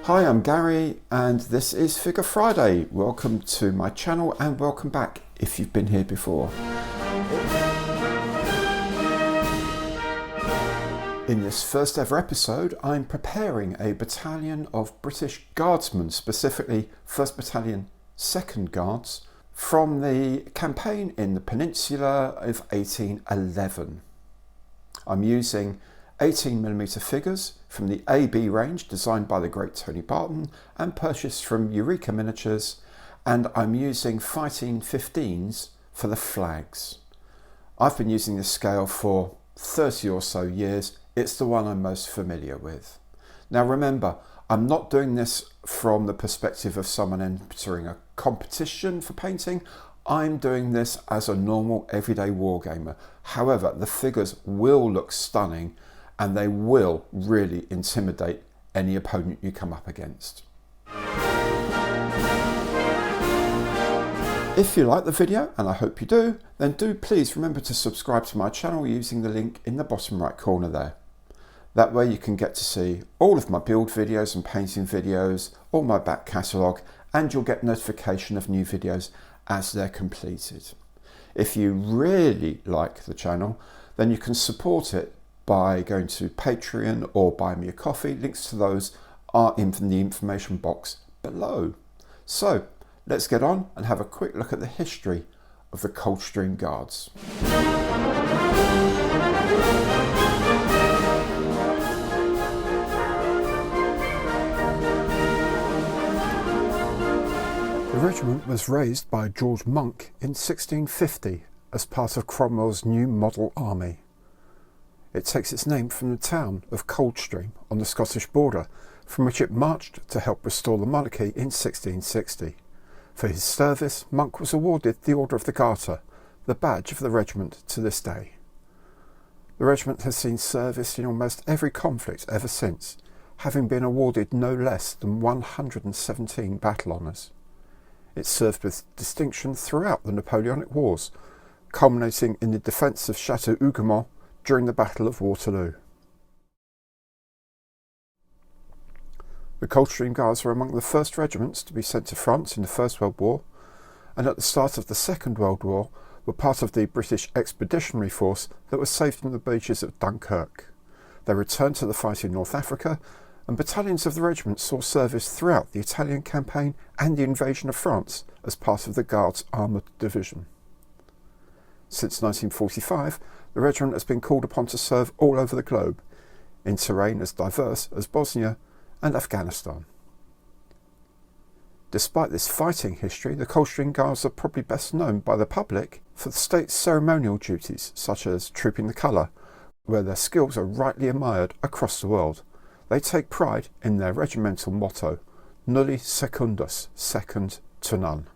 Hi, I'm Gary and this is Figure Friday. Welcome to my channel and welcome back if you've been here before. In this first ever episode, I'm preparing a battalion of British Guardsmen, specifically 1st Battalion 2nd Guards, from the campaign in the Peninsula of 1811. I'm using 18mm figures from the AB range designed by the great Tony Barton and purchased from Eureka Miniatures, and I'm using fighting 15s for the flags. I've been using this scale for 30 or so years. It's the one I'm most familiar with. Now remember, I'm not doing this from the perspective of someone entering a competition for painting. I'm doing this as a normal everyday wargamer. However, the figures will look stunning and they will really intimidate any opponent you come up against. If you like the video, and I hope you do, then do please remember to subscribe to my channel using the link in the bottom right corner there. That way you can get to see all of my build videos and painting videos, all my back catalogue, and you'll get notification of new videos as they're completed. If you really like the channel, then you can support it by going to Patreon or buy me a coffee. Links to those are in the information box below. So let's get on and have a quick look at the history of the Coldstream Guards. The regiment was raised by George Monk in 1650 as part of Cromwell's new model army. It takes its name from the town of Coldstream on the Scottish border, from which it marched to help restore the monarchy in 1660. For his service, Monk was awarded the Order of the Garter, the badge of the regiment to this day. The regiment has seen service in almost every conflict ever since, having been awarded no less than 117 battle honours. It served with distinction throughout the Napoleonic Wars, culminating in the defence of Chateau Hougoumont during the Battle of Waterloo. The Coldstream Guards were among the first regiments to be sent to France in the First World War, and at the start of the Second World War were part of the British Expeditionary Force that was saved from the beaches of Dunkirk. They returned to the fight in North Africa, and battalions of the regiment saw service throughout the Italian campaign and the invasion of France as part of the Guards Armoured Division. Since 1945, the regiment has been called upon to serve all over the globe, in terrain as diverse as Bosnia and Afghanistan. Despite this fighting history, the Coldstream Guards are probably best known by the public for the state's ceremonial duties, such as trooping the colour, where their skills are rightly admired across the world. They take pride in their regimental motto, nulli secundus, second to none.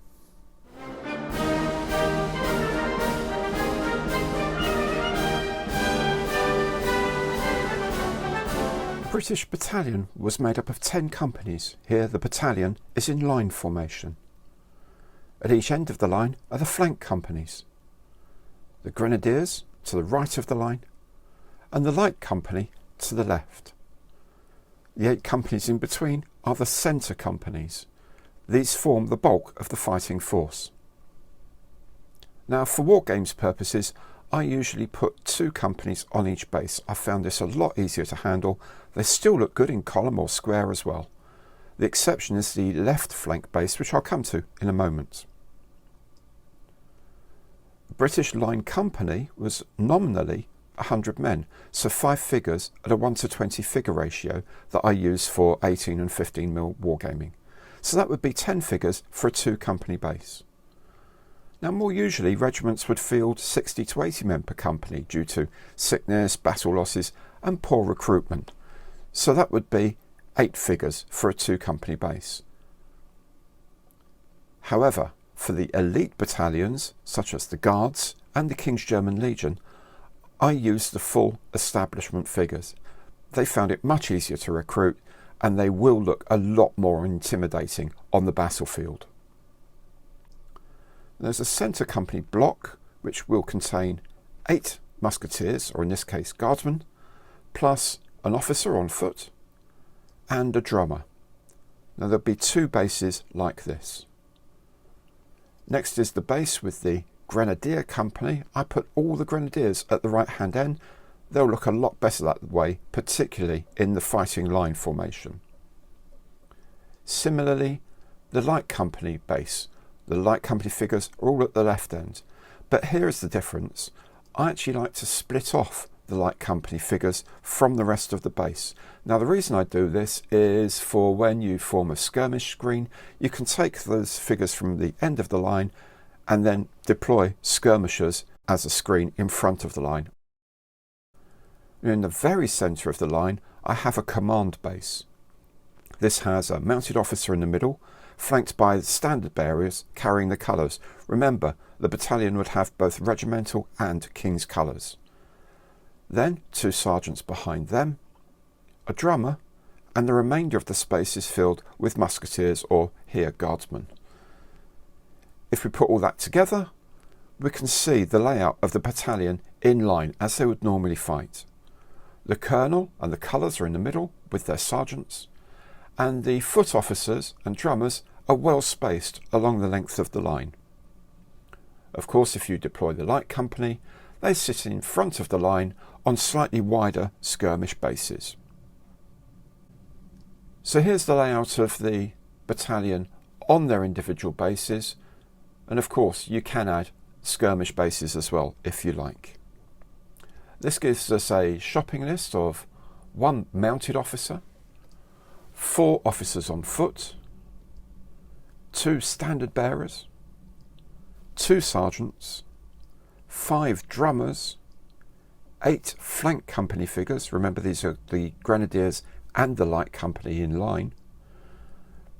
The British battalion was made up of 10 companies. Here the battalion is in line formation. At each end of the line are the flank companies, the Grenadiers to the right of the line, and the light company to the left. The 8 companies in between are the centre companies. These form the bulk of the fighting force. Now, for war games purposes, I usually put 2 companies on each base. I found this a lot easier to handle. They still look good in column or square as well. The exception is the left flank base, which I'll come to in a moment. The British Line Company was nominally 100 men, so 5 figures at a 1:20 figure ratio that I use for 18 and 15mm wargaming. So that would be 10 figures for a 2-company base. Now, more usually, regiments would field 60 to 80 men per company due to sickness, battle losses and poor recruitment. So that would be 8 figures for a 2-company base. However, for the elite battalions, such as the Guards and the King's German Legion, I used the full establishment figures. They found it much easier to recruit and they will look a lot more intimidating on the battlefield. There's a centre company block which will contain 8 musketeers, or in this case guardsmen, plus an officer on foot and a drummer. Now there'll be two bases like this. Next is the base with the Grenadier company. I put all the Grenadiers at the right hand end. They'll look a lot better that way, particularly in the fighting line formation. Similarly, the light company base. The light company figures are all at the left end. But here is the difference. I actually like to split off the light company figures from the rest of the base. Now the reason I do this is for when you form a skirmish screen, you can take those figures from the end of the line and then deploy skirmishers as a screen in front of the line. In the very centre of the line, I have a command base. This has a mounted officer in the middle, flanked by the standard bearers carrying the colours. Remember, the battalion would have both regimental and King's colours. Then two sergeants behind them, a drummer, and the remainder of the space is filled with musketeers or here guardsmen. If we put all that together, we can see the layout of the battalion in line as they would normally fight. The colonel and the colours are in the middle with their sergeants, and the foot officers and drummers are well spaced along the length of the line. Of course, if you deploy the light company, they sit in front of the line on slightly wider skirmish bases. So here's the layout of the battalion on their individual bases, and of course you can add skirmish bases as well if you like. This gives us a shopping list of 1 mounted officer, 4 officers on foot, 2 standard bearers, 2 sergeants, 5 drummers, 8 flank company figures, remember these are the Grenadiers and the light company in line,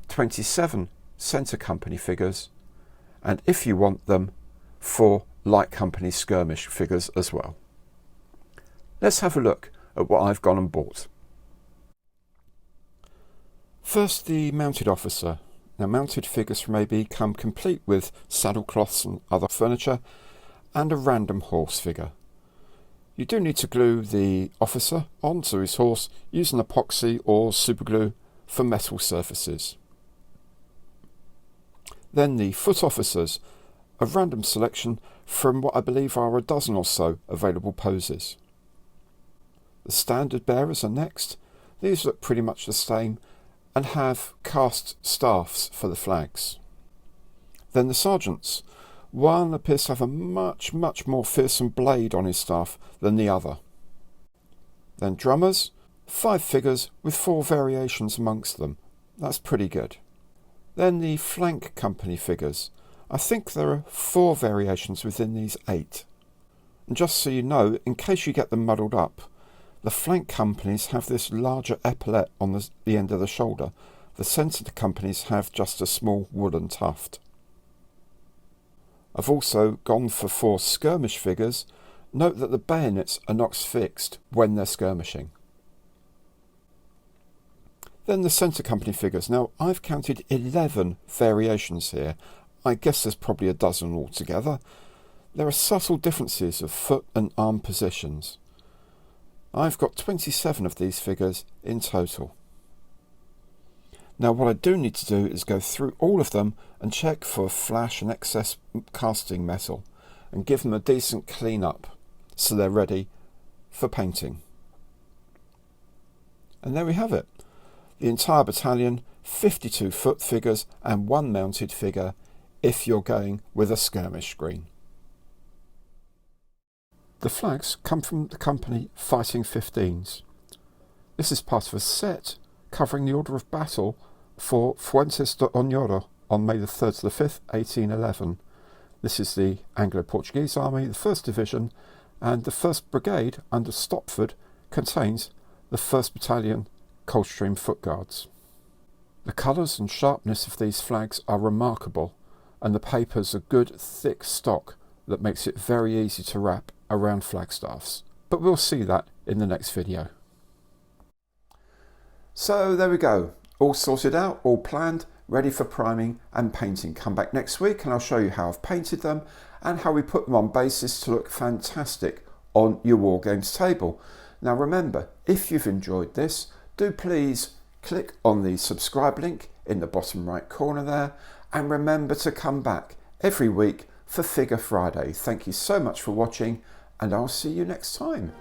27 centre company figures, and if you want them, 4 light company skirmish figures as well. Let's have a look at what I've gone and bought. First, the mounted officer. Now, mounted figures may come complete with saddlecloths and other furniture and a random horse figure. You do need to glue the officer onto his horse using epoxy or superglue for metal surfaces. Then the foot officers, a random selection from what I believe are a dozen or so available poses. The standard bearers are next. These look pretty much the same and have cast staffs for the flags. Then the sergeants. One appears to have a much more fearsome blade on his staff than the other. Then drummers, 5 figures with 4 variations amongst them. That's pretty good. Then the flank company figures. I think there are 4 variations within these 8. And just so you know, in case you get them muddled up, the flank companies have this larger epaulette on the end of the shoulder. The centre companies have just a small wooden tuft. I've also gone for 4 skirmish figures. Note that the bayonets are not fixed when they're skirmishing. Then the centre company figures. Now, I've counted 11 variations here. I guess there's probably a dozen altogether. There are subtle differences of foot and arm positions. I've got 27 of these figures in total. Now what I do need to do is go through all of them and check for flash and excess casting metal and give them a decent clean up so they're ready for painting. And there we have it. The entire battalion, 52 foot figures and 1 mounted figure if you're going with a skirmish screen. The flags come from the company Fighting 15s. This is part of a set covering the order of battle for Fuentes de Oñoro on May the 3rd to the 5th, 1811. This is the Anglo-Portuguese Army, the 1st Division, and the 1st Brigade under Stopford contains the 1st Battalion Coldstream Foot Guards. The colours and sharpness of these flags are remarkable, and the paper's a good thick stock that makes it very easy to wrap around flagstaffs. But we'll see that in the next video. So there we go, all sorted out, all planned, ready for priming and painting. Come back next week and I'll show you how I've painted them and how we put them on bases to look fantastic on your War Games table. Now remember, if you've enjoyed this, do please click on the subscribe link in the bottom right corner there. And remember to come back every week for Figure Friday. Thank you so much for watching, and I'll see you next time.